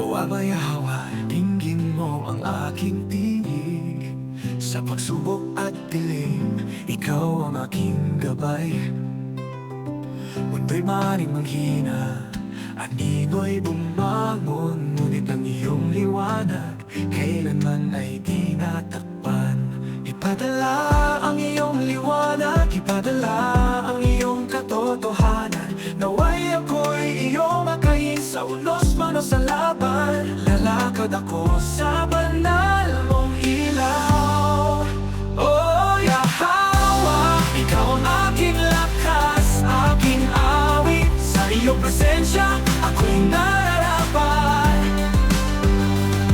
O ama'y hawa, dinggin mo ang aking tinig. Sa pagsubok at dilim, ikaw ang aking gabay. Mundo'y maaaring manghina, anino'y bumangon, ngunit ang iyong liwanag kailanman ay di natakpan. Ipadala ang iyong liwanag, ipadala ang iyong katotohanan. Naway ako'y iyong makain sa unos man o sa laban. Lalakad ako sa banal mong ilaw. Oh Yahweh, ikaw ang aking lakas, aking awit. Sa iyong presensya, ako'y nararapat.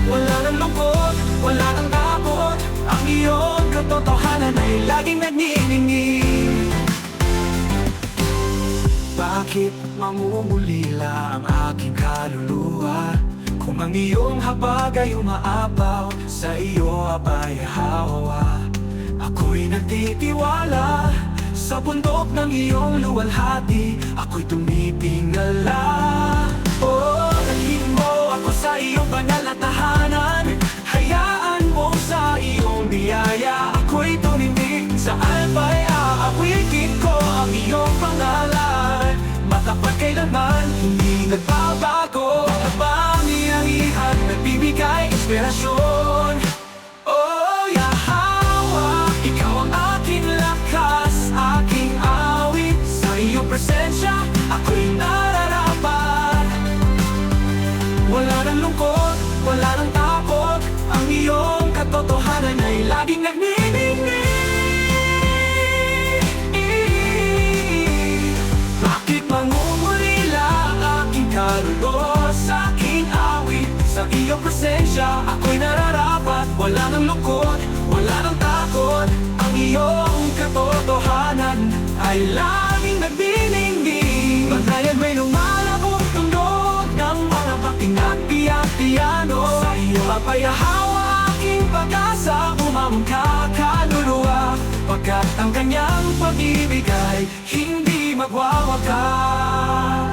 Wala nang lungkot, wala nang takot. Ang iyong katotohanan ay laging nagniningning. Bakit mamumulila ang aking kaluluwa kung ang iyong habag ay umaapaw sa iyo abay hawa? Ako'y nagtitiwala sa bundok ng iyong luwalhati, ako'y tumitingala. Oh, dalhin mo ako sa iyong banal na tahanan. Hayaan mo sa iyong biyaya, ako'y tumindig. Sa alpa'y aawitin ko ang iyong pangalan. Matapat kailanman, hindi nagbabago. Kapangyarihan, nagbibigay inspirasyon. Oh Yahweh, ikaw ang aking lakas, aking awit. Sa iyong presensya, ako'y nararapat. Wala nang lungkot, wala nang takot. Ang iyong katotohanan ay laging nagniningning. Bakit mangungulila ang aking kaluluwa sa aking awit? Sa iyong presensya, ako'y nararapat. Wala nang lungkot, wala nang takot. Ang iyong katotohanan ay laging nagniningning. Bantayan may lumalabog tundog ng mga pating at piyak-piano. Sa iyo apayahawa aking pag-asa, umamang kaluluwa. Pagkat ang kanyang pag-ibig ay hindi magwawakas.